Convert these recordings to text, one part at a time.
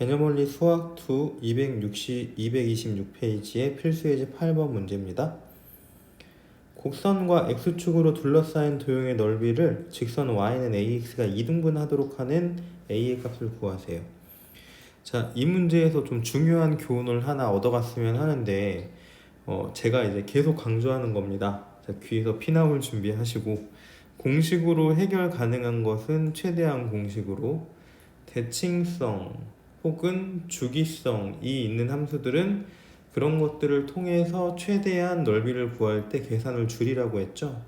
개념원리 수학 2 226페이지의 필수예제 8번 문제입니다. 곡선과 x축으로 둘러싸인 도형의 넓이를 직선 y는 ax가 2등분하도록 하는 a의 값을 구하세요. 자, 이 문제에서 좀 중요한 교훈을 하나 얻어갔으면 하는데 제가 이제 계속 강조하는 겁니다. 자, 귀에서 피 나올 준비하시고, 공식으로 해결 가능한 것은 최대한 공식으로, 대칭성 혹은 주기성이 있는 함수들은 그런 것들을 통해서 최대한 넓이를 구할 때 계산을 줄이라고 했죠.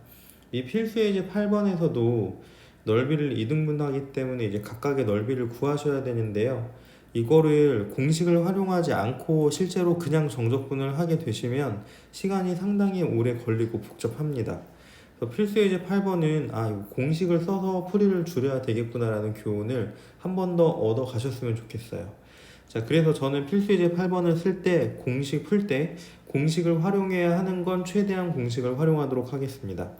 이 필수예제 8번에서도 넓이를 이등분하기 때문에 이제 각각의 넓이를 구하셔야 되는데요. 이거를 공식을 활용하지 않고 실제로 그냥 정적분을 하게 되시면 시간이 상당히 오래 걸리고 복잡합니다. 그래서 필수예제 8번은 이거 공식을 써서 풀이를 줄여야 되겠구나라는 교훈을 한 번 더 얻어 가셨으면 좋겠어요. 자, 그래서 저는 필수예제 8번을 쓸 때, 공식 풀 때 공식을 활용해야 하는 건 최대한 공식을 활용하도록 하겠습니다.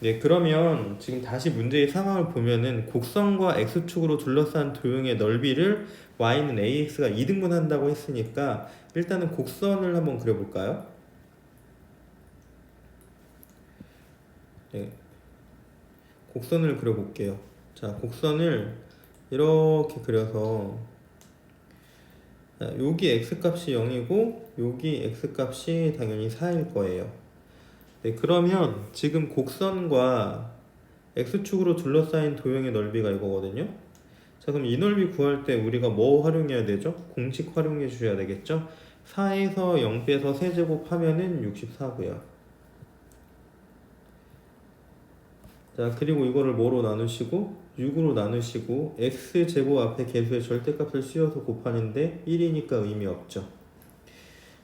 네, 그러면 지금 다시 문제의 상황을 보면은 곡선과 x축으로 둘러싼 도형의 넓이를 y는 ax가 2등분 한다고 했으니까 일단은 곡선을 한번 그려볼까요? 네, 곡선을 그려볼게요. 자, 곡선을 이렇게 그려서, 자, 여기 x값이 0이고 여기 x값이 당연히 4일 거예요. 네, 그러면 지금 곡선과 x축으로 둘러싸인 도형의 넓이가 이거거든요. 자, 그럼 이 넓이 구할 때 우리가 뭐 활용해야 되죠? 공식 활용해 주셔야 되겠죠? 4에서 0 빼서 세제곱하면은 64고요. 자, 그리고 이거를 뭐로 나누시고 6으로 나누시고 x제곱 앞에 개수의 절대값을 씌워서 곱하는데 1이니까 의미 없죠.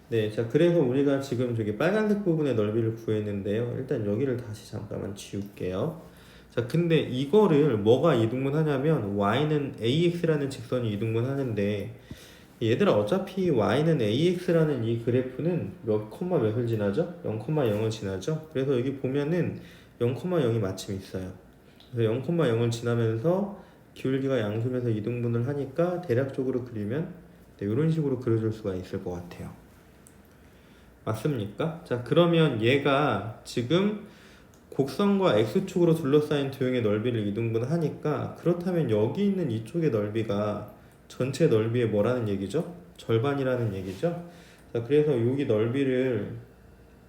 네, 자, 그래서 우리가 지금 저기 빨간색 부분의 넓이를 구했는데요. 일단 여기를 다시 잠깐만 지울게요. 자, 근데 이거를 뭐가 이등분 하냐면 y는 ax라는 직선이 이등분 하는데, 얘들아 어차피 y는 ax라는 이 그래프는 몇을 지나죠? 0,0을 지나죠? 그래서 여기 보면은 0,0이 마침 있어요. 그래서 0,0을 지나면서 기울기가 양수면서 이등분을 하니까 대략적으로 그리면 이런 식으로 그려줄 수가 있을 것 같아요. 맞습니까? 자, 그러면 얘가 지금 곡선과 x축으로 둘러싸인 도형의 넓이를 이등분하니까, 그렇다면 여기 있는 이쪽의 넓이가 전체 넓이의 뭐라는 얘기죠? 절반이라는 얘기죠? 자, 그래서 여기 넓이를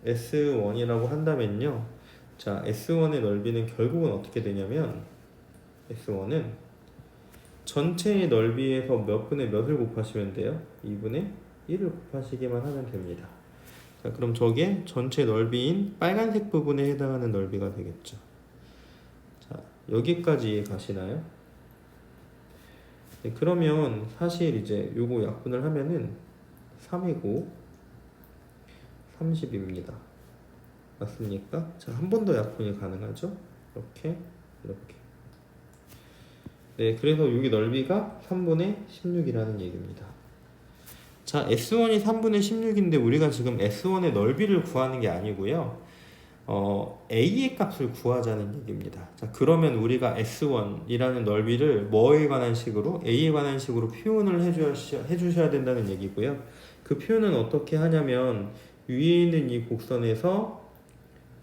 S1이라고 한다면요. 자, S1의 넓이는 결국은 어떻게 되냐면, S1은 전체의 넓이에서 몇 분의 몇을 곱하시면 돼요? 2분의 1을 곱하시기만 하면 됩니다. 자, 그럼 저게 전체 넓이인 빨간색 부분에 해당하는 넓이가 되겠죠. 자, 여기까지 가시나요? 네, 그러면 사실 이제 요거 약분을 하면은 3이고 30입니다. 맞습니까? 자, 한 번 더 약분이 가능하죠? 이렇게. 네, 그래서 여기 넓이가 3분의 16이라는 얘기입니다. 자, S1이 3분의 16인데 우리가 지금 S1의 넓이를 구하는 게 아니고요. A의 값을 구하자는 얘기입니다. 자, 그러면 우리가 S1이라는 넓이를 뭐에 관한 식으로? A에 관한 식으로 표현을 해주셔야 된다는 얘기고요. 그 표현은 어떻게 하냐면, 위에 있는 이 곡선에서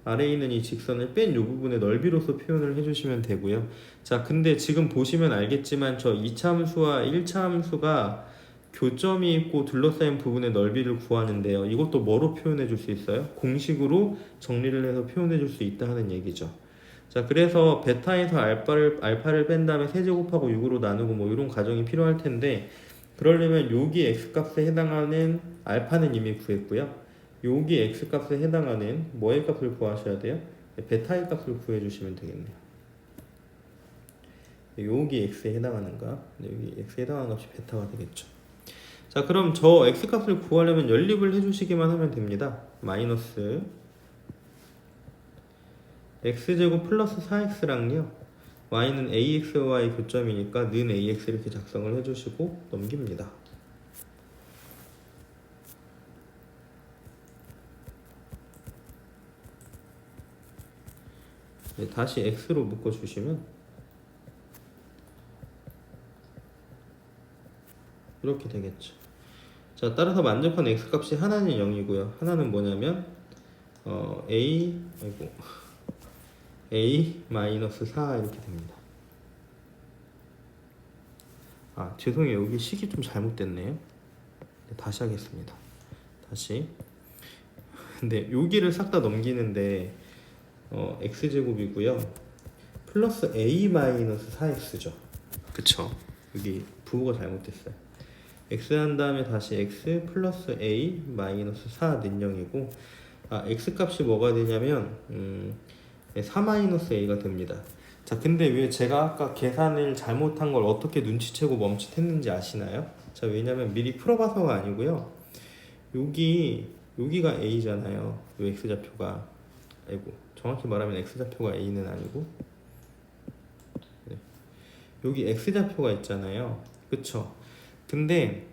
아래에 있는 이 직선을 뺀 이 부분의 넓이로서 표현을 해주시면 되고요. 자, 근데 지금 보시면 알겠지만 저 2차 함수와 1차 함수가 교점이 있고 둘러싸인 부분의 넓이를 구하는데요. 이것도 뭐로 표현해 줄 수 있어요? 공식으로 정리를 해서 표현해 줄 수 있다 하는 얘기죠. 자, 그래서 베타에서 알파를 뺀 다음에 세제곱하고 6으로 나누고 뭐 이런 과정이 필요할 텐데, 그러려면 여기 x값에 해당하는 알파는 이미 구했고요. 여기 x값에 해당하는 뭐의 값을 구하셔야 돼요? 베타의 값을 구해주시면 되겠네요. 여기 x에 해당하는 값, 여기 x에 해당하는 값이 베타가 되겠죠. 자, 그럼 저 x값을 구하려면 연립을 해주시기만 하면 됩니다. 마이너스 x제곱 플러스 4x랑요, y는 ax와의 교점이니까 는 ax 이렇게 작성을 해주시고 넘깁니다. 네, 다시 x로 묶어주시면 이렇게 되겠죠. 자, 따라서 만족한 x값이 하나는 0이고요. 하나는 뭐냐면 a 마이너스 4 이렇게 됩니다. 아, 죄송해요. 여기 식이 좀 잘못됐네요. 네, 다시 하겠습니다. 다시. 근데 여기를 싹 다 넘기는데 x제곱이고요. 플러스 a 마이너스 4x죠. 그쵸? 여기 부호가 잘못됐어요. x 한 다음에 다시 x 플러스 a 마이너스 4는 0이고, x값이 뭐가 되냐면 4 마이너스 a가 됩니다. 자, 근데 왜 제가 아까 계산을 잘못한 걸 어떻게 눈치채고 멈칫했는지 아시나요? 자, 왜냐면 미리 풀어봐서가 아니고요. 여기가 a잖아요. 요 x좌표가. 아이고, 정확히 말하면 x좌표가 a는 아니고, 네. 여기 x좌표가 있잖아요. 그쵸? 근데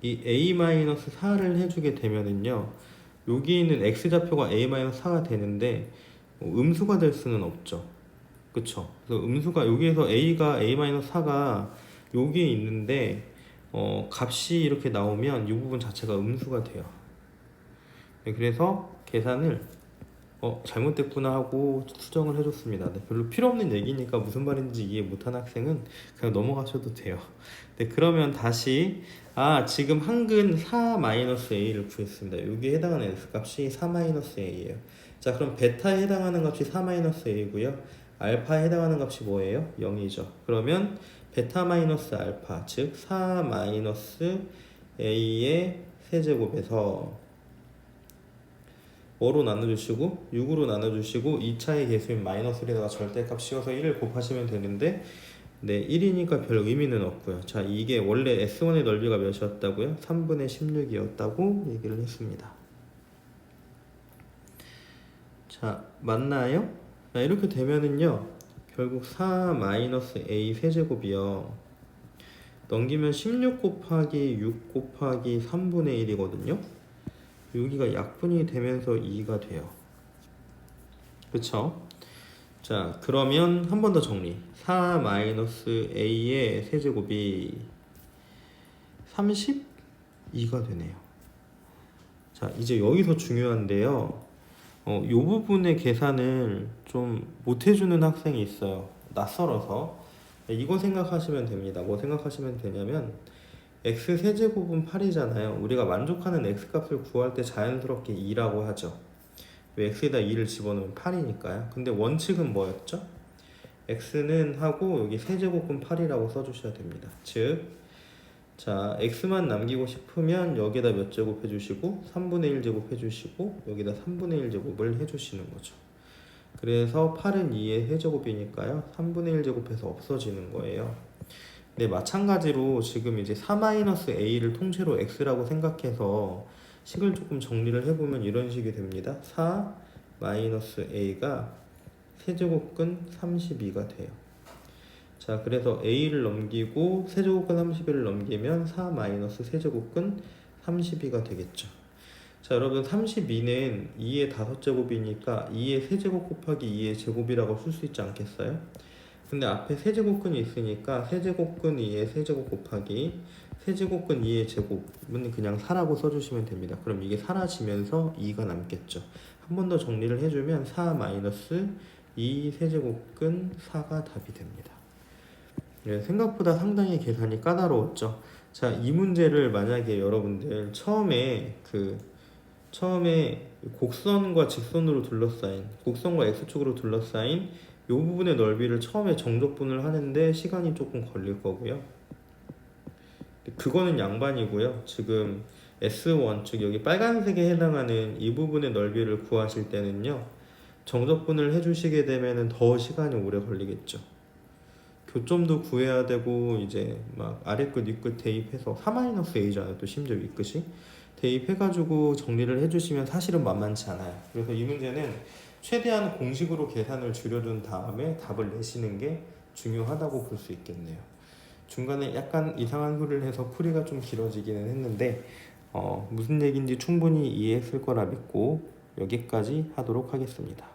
이 a-4를 해주게 되면은요, 여기 있는 x좌표가 a-4가 되는데 음수가 될 수는 없죠. 그쵸? 그래서 음수가 여기에서 a가 a-4가 여기에 있는데 값이 이렇게 나오면 이 부분 자체가 음수가 돼요. 네, 그래서 계산을 잘못됐구나 하고 수정을 해줬습니다. 네, 별로 필요 없는 얘기니까 무슨 말인지 이해 못한 학생은 그냥 넘어가셔도 돼요. 네, 그러면 다시 지금 한근 4-a를 구했습니다. 여기에 해당하는 x값이 4-a예요. 자, 그럼 베타에 해당하는 값이 4-a고요. 알파에 해당하는 값이 뭐예요? 0이죠. 그러면 베타 마이너스 알파, 즉 4-a의 세제곱에서 뭐로 나눠주시고 6으로 나눠주시고 2차의 개수인 마이너스에다가 절대값 씌워서 1을 곱하시면 되는데, 네, 1이니까 별 의미는 없고요. 자, 이게 원래 S1의 넓이가 몇이었다고요? 3분의 16이었다고 얘기를 했습니다. 자, 맞나요? 자, 이렇게 되면은요, 결국 4-a 세제곱이요, 넘기면 16 곱하기 6 곱하기 3분의 1이거든요. 여기가 약분이 되면서 2가 돼요. 그쵸? 자, 그러면 한 번 더 정리. 4-a의 세제곱이 32가 되네요. 자, 이제 여기서 중요한데요. 이 부분의 계산을 좀 못해주는 학생이 있어요. 낯설어서. 이거 생각하시면 됩니다. 뭐 생각하시면 되냐면, x 세제곱은 8이잖아요. 우리가 만족하는 x값을 구할 때 자연스럽게 2라고 하죠. 왜 x에다 2를 집어넣으면 8이니까요. 근데 원칙은 뭐였죠? x는 하고 여기 세제곱은 8이라고 써주셔야 됩니다. 즉, 자, x만 남기고 싶으면 여기다 몇 제곱 해주시고 3분의 1 제곱 해주시고 여기다 3분의 1 제곱을 해주시는 거죠. 그래서 8은 2의 세제곱이니까요. 3분의 1 제곱해서 없어지는 거예요. 네, 마찬가지로 지금 이제 4-a를 통째로 x라고 생각해서 식을 조금 정리를 해보면 이런 식이 됩니다. 4-a가 세제곱근 32가 돼요. 자, 그래서 a를 넘기고 세제곱근 31을 넘기면 4-세제곱근 32가 되겠죠. 자, 여러분, 32는 2의 5제곱이니까 2의 세제곱 곱하기 2의 제곱이라고 쓸 수 있지 않겠어요? 근데 앞에 세제곱근이 있으니까 세제곱근 2의 세제곱 곱하기 세제곱근 2의 제곱은 그냥 4라고 써주시면 됩니다. 그럼 이게 사라지면서 2가 남겠죠. 한 번 더 정리를 해주면 4-2 세제곱근 4가 답이 됩니다. 네, 생각보다 상당히 계산이 까다로웠죠. 자, 이 문제를 만약에 여러분들 처음에 곡선과 직선으로 둘러싸인, 곡선과 x축으로 둘러싸인 이 부분의 넓이를 처음에 정적분을 하는데 시간이 조금 걸릴 거고요. 그거는 양반이고요. 지금 S1, 즉 여기 빨간색에 해당하는 이 부분의 넓이를 구하실 때는요, 정적분을 해주시게 되면은 더 시간이 오래 걸리겠죠. 교점도 구해야 되고, 이제 막 아래끝 윗끝 대입해서 4-a잖아요. 또 심지어 윗끝이 대입해가지고 정리를 해주시면 사실은 만만치 않아요. 그래서 이 문제는 최대한 공식으로 계산을 줄여둔 다음에 답을 내시는 게 중요하다고 볼 수 있겠네요. 중간에 약간 이상한 소리를 해서 풀이가 좀 길어지기는 했는데 무슨 얘기인지 충분히 이해했을 거라 믿고 여기까지 하도록 하겠습니다.